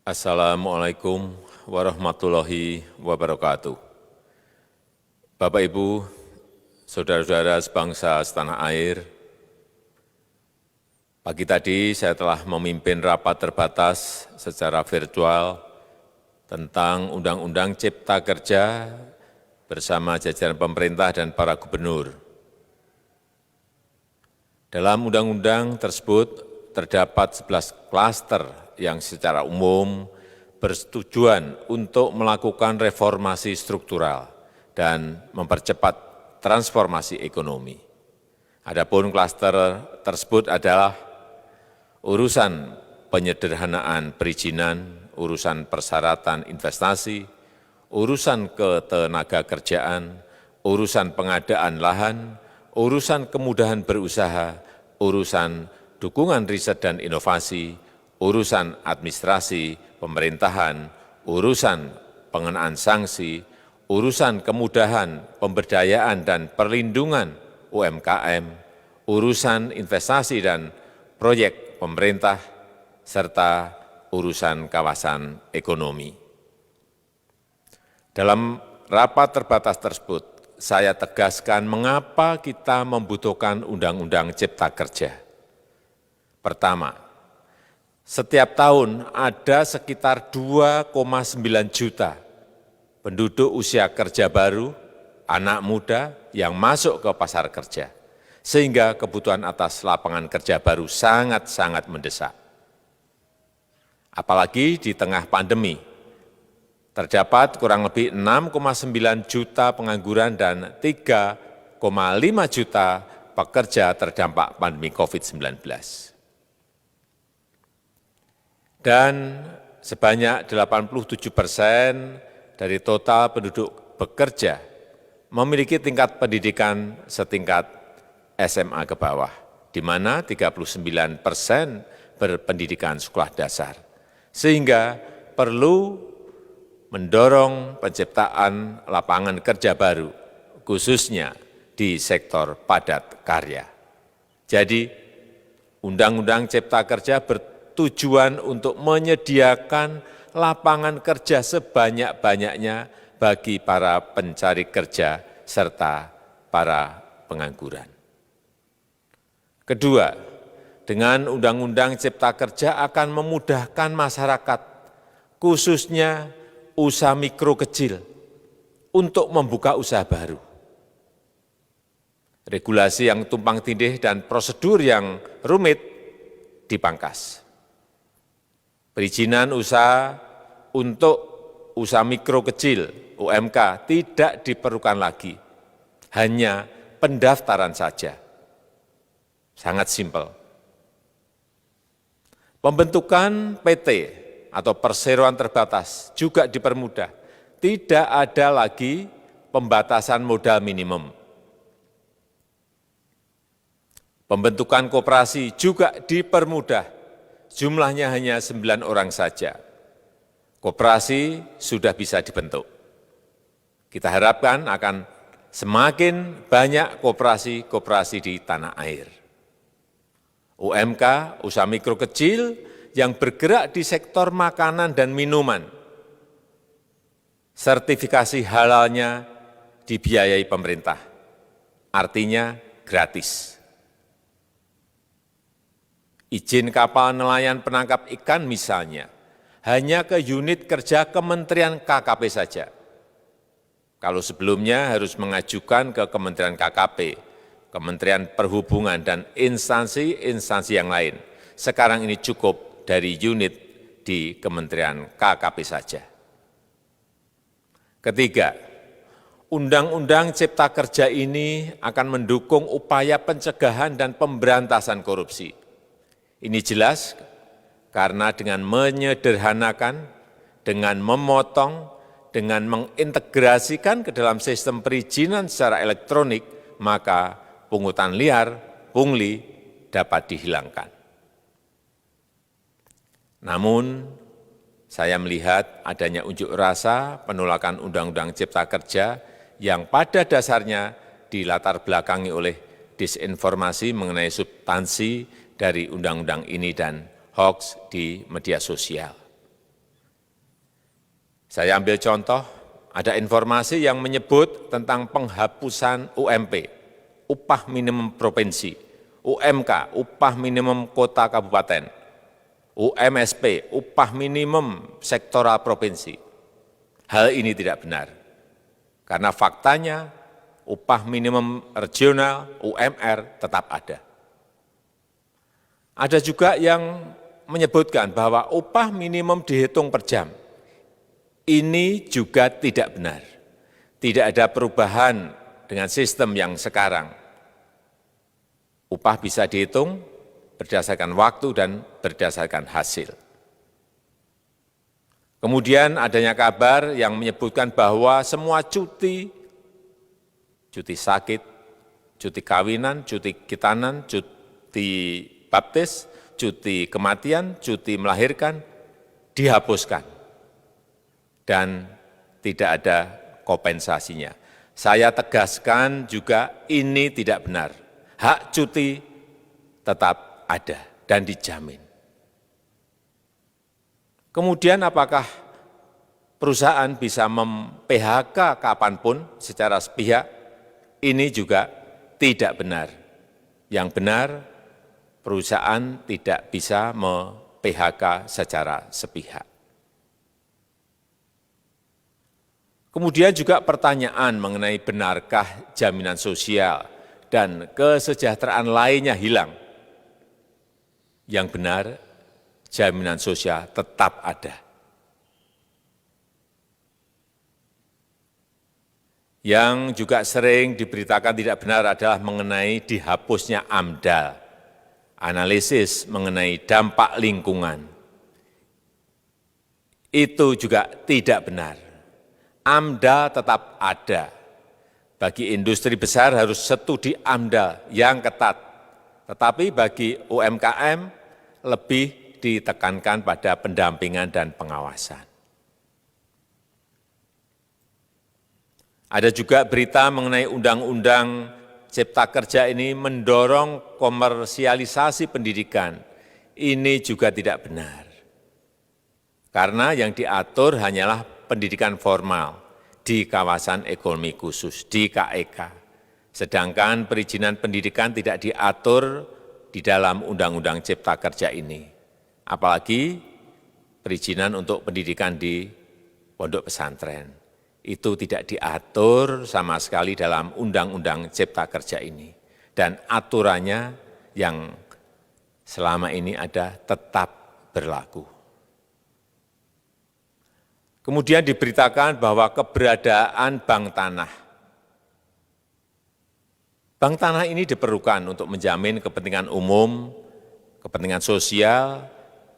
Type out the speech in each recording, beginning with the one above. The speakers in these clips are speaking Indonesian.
Assalamualaikum warahmatullahi wabarakatuh. Bapak, Ibu, saudara-saudara sebangsa setanah air, pagi tadi saya telah memimpin rapat terbatas secara virtual tentang Undang-Undang Cipta Kerja bersama jajaran pemerintah dan para gubernur. Dalam undang-undang tersebut terdapat 11 klaster yang secara umum bertujuan untuk melakukan reformasi struktural dan mempercepat transformasi ekonomi. Adapun klaster tersebut adalah urusan penyederhanaan perizinan, urusan persyaratan investasi, urusan ketenagakerjaan, urusan pengadaan lahan, urusan kemudahan berusaha, urusan dukungan riset dan inovasi, urusan administrasi pemerintahan, urusan pengenaan sanksi, urusan kemudahan pemberdayaan dan perlindungan UMKM, urusan investasi dan proyek pemerintah, serta urusan kawasan ekonomi. Dalam rapat terbatas tersebut, saya tegaskan mengapa kita membutuhkan Undang-Undang Cipta Kerja. Pertama, setiap tahun ada sekitar 2,9 juta penduduk usia kerja baru, anak muda yang masuk ke pasar kerja, sehingga kebutuhan atas lapangan kerja baru sangat-sangat mendesak. Apalagi di tengah pandemi, terdapat kurang lebih 6,9 juta pengangguran dan 3,5 juta pekerja terdampak pandemi COVID-19. Dan sebanyak 87% dari total penduduk bekerja memiliki tingkat pendidikan setingkat SMA ke bawah, di mana 39% berpendidikan sekolah dasar. Sehingga perlu mendorong penciptaan lapangan kerja baru, khususnya di sektor padat karya. Jadi, Undang-Undang Cipta Kerja bertujuan untuk menyediakan lapangan kerja sebanyak-banyaknya bagi para pencari kerja serta para pengangguran. Kedua, dengan Undang-Undang Cipta Kerja akan memudahkan masyarakat, khususnya usaha mikro kecil, untuk membuka usaha baru. Regulasi yang tumpang tindih dan prosedur yang rumit dipangkas. Perizinan usaha untuk usaha mikro kecil (UMK) tidak diperlukan lagi, hanya pendaftaran saja. Sangat simpel. Pembentukan PT atau perseroan terbatas juga dipermudah. Tidak ada lagi pembatasan modal minimum. Pembentukan koperasi juga dipermudah. Jumlahnya hanya 9 orang saja. Koperasi sudah bisa dibentuk. Kita harapkan akan semakin banyak koperasi-koperasi di tanah air. UMK, usaha mikro kecil yang bergerak di sektor makanan dan minuman. Sertifikasi halalnya dibiayai pemerintah, artinya gratis. Izin kapal nelayan penangkap ikan misalnya, hanya ke unit kerja Kementerian KKP saja. Kalau sebelumnya harus mengajukan ke Kementerian KKP, Kementerian Perhubungan, dan instansi-instansi yang lain. Sekarang ini cukup dari unit di Kementerian KKP saja. Ketiga, Undang-Undang Cipta Kerja ini akan mendukung upaya pencegahan dan pemberantasan korupsi. Ini jelas karena dengan menyederhanakan, dengan memotong, dengan mengintegrasikan ke dalam sistem perizinan secara elektronik, maka pungutan liar, pungli dapat dihilangkan. Namun, saya melihat adanya unjuk rasa penolakan Undang-Undang Cipta Kerja yang pada dasarnya dilatar belakangi oleh disinformasi mengenai substansi dari undang-undang ini dan hoax di media sosial. Saya ambil contoh, ada informasi yang menyebut tentang penghapusan UMP, upah minimum provinsi, UMK, upah minimum kota kabupaten, UMSP, upah minimum sektoral provinsi. Hal ini tidak benar, karena faktanya upah minimum regional, UMR, tetap ada. Ada juga yang menyebutkan bahwa upah minimum dihitung per jam. Ini juga tidak benar. Tidak ada perubahan dengan sistem yang sekarang. Upah bisa dihitung berdasarkan waktu dan berdasarkan hasil. Kemudian adanya kabar yang menyebutkan bahwa semua cuti sakit, cuti kawinan, cuti khitanan, cuti baptis, cuti kematian, cuti melahirkan, dihapuskan. Dan tidak ada kompensasinya. Saya tegaskan juga ini tidak benar. Hak cuti tetap ada dan dijamin. Kemudian apakah perusahaan bisa mem-PHK kapanpun secara sepihak? Ini juga tidak benar. Yang benar, perusahaan tidak bisa me-PHK secara sepihak. Kemudian juga pertanyaan mengenai benarkah jaminan sosial dan kesejahteraan lainnya hilang. Yang benar, jaminan sosial tetap ada. Yang juga sering diberitakan tidak benar adalah mengenai dihapusnya AMDAL, analisis mengenai dampak lingkungan. Itu juga tidak benar. AMDAL tetap ada. Bagi industri besar harus studi AMDAL yang ketat. Tetapi bagi UMKM lebih ditekankan pada pendampingan dan pengawasan. Ada juga berita mengenai Undang-Undang Cipta Kerja ini mendorong komersialisasi pendidikan. Ini juga tidak benar. Karena yang diatur hanyalah pendidikan formal di kawasan ekonomi khusus, di KEK. Sedangkan perizinan pendidikan tidak diatur di dalam Undang-Undang Cipta Kerja ini. Apalagi perizinan untuk pendidikan di pondok pesantren. Itu tidak diatur sama sekali dalam Undang-Undang Cipta Kerja ini. Dan aturannya yang selama ini ada tetap berlaku. Kemudian diberitakan bahwa keberadaan bank tanah. Bank tanah ini diperlukan untuk menjamin kepentingan umum, kepentingan sosial,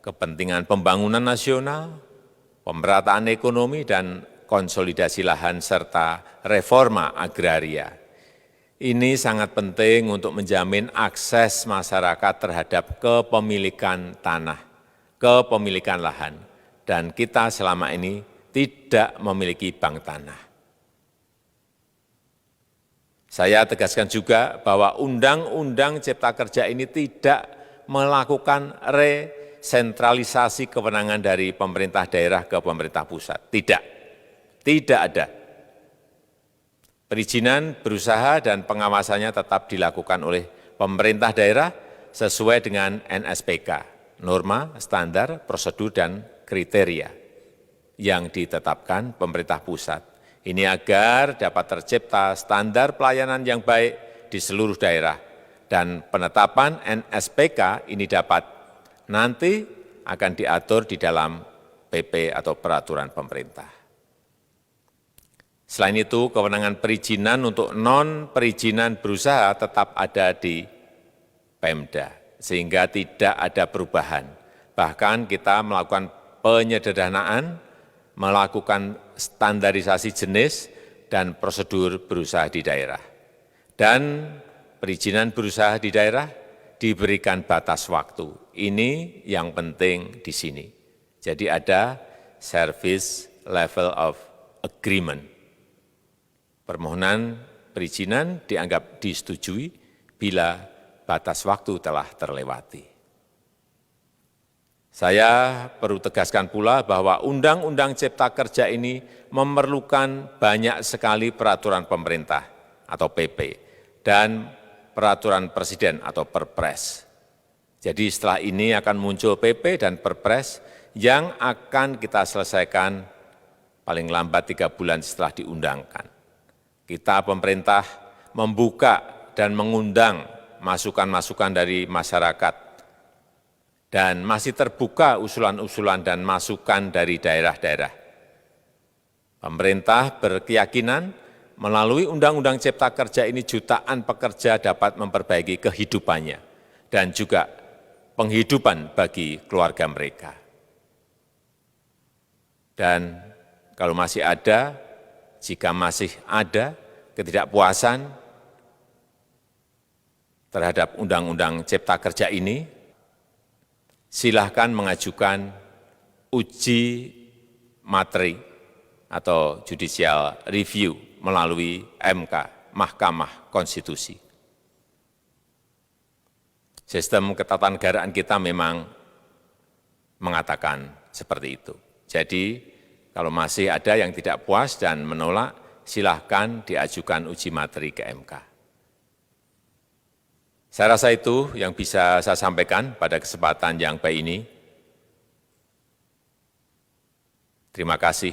kepentingan pembangunan nasional, pemerataan ekonomi, dan konsolidasi lahan serta reforma agraria. Ini sangat penting untuk menjamin akses masyarakat terhadap kepemilikan tanah, kepemilikan lahan, dan kita selama ini tidak memiliki bank tanah. Saya tegaskan juga bahwa Undang-Undang Cipta Kerja ini tidak melakukan resentralisasi kewenangan dari pemerintah daerah ke pemerintah pusat. Tidak ada. Perizinan berusaha dan pengawasannya tetap dilakukan oleh pemerintah daerah sesuai dengan NSPK, norma, standar, prosedur, dan kriteria yang ditetapkan pemerintah pusat. Ini agar dapat tercipta standar pelayanan yang baik di seluruh daerah. Dan penetapan NSPK ini dapat nanti akan diatur di dalam PP atau peraturan pemerintah. Selain itu, kewenangan perizinan untuk non-perizinan berusaha tetap ada di Pemda, sehingga tidak ada perubahan. Bahkan kita melakukan penyederhanaan, melakukan standarisasi jenis dan prosedur berusaha di daerah. Dan perizinan berusaha di daerah diberikan batas waktu. Ini yang penting di sini. Jadi ada service level of agreement. Permohonan perizinan dianggap disetujui bila batas waktu telah terlewati. Saya perlu tegaskan pula bahwa Undang-Undang Cipta Kerja ini memerlukan banyak sekali peraturan pemerintah atau PP dan peraturan presiden atau Perpres. Jadi setelah ini akan muncul PP dan Perpres yang akan kita selesaikan paling lambat 3 bulan setelah diundangkan. Kita pemerintah membuka dan mengundang masukan-masukan dari masyarakat dan masih terbuka usulan-usulan dan masukan dari daerah-daerah. Pemerintah berkeyakinan melalui Undang-Undang Cipta Kerja ini jutaan pekerja dapat memperbaiki kehidupannya dan juga penghidupan bagi keluarga mereka. Dan kalau masih ada, jika masih ada ketidakpuasan terhadap Undang-Undang Cipta Kerja ini, silahkan mengajukan uji materi atau judicial review melalui MK, Mahkamah Konstitusi. Sistem ketatanegaraan kita memang mengatakan seperti itu. Jadi, kalau masih ada yang tidak puas dan menolak, silahkan diajukan uji materi ke MK. Saya rasa itu yang bisa saya sampaikan pada kesempatan yang baik ini. Terima kasih.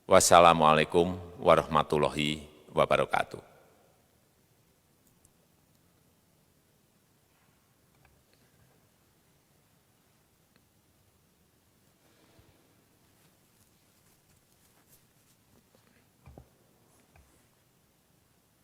Wassalamualaikum warahmatullahi wabarakatuh.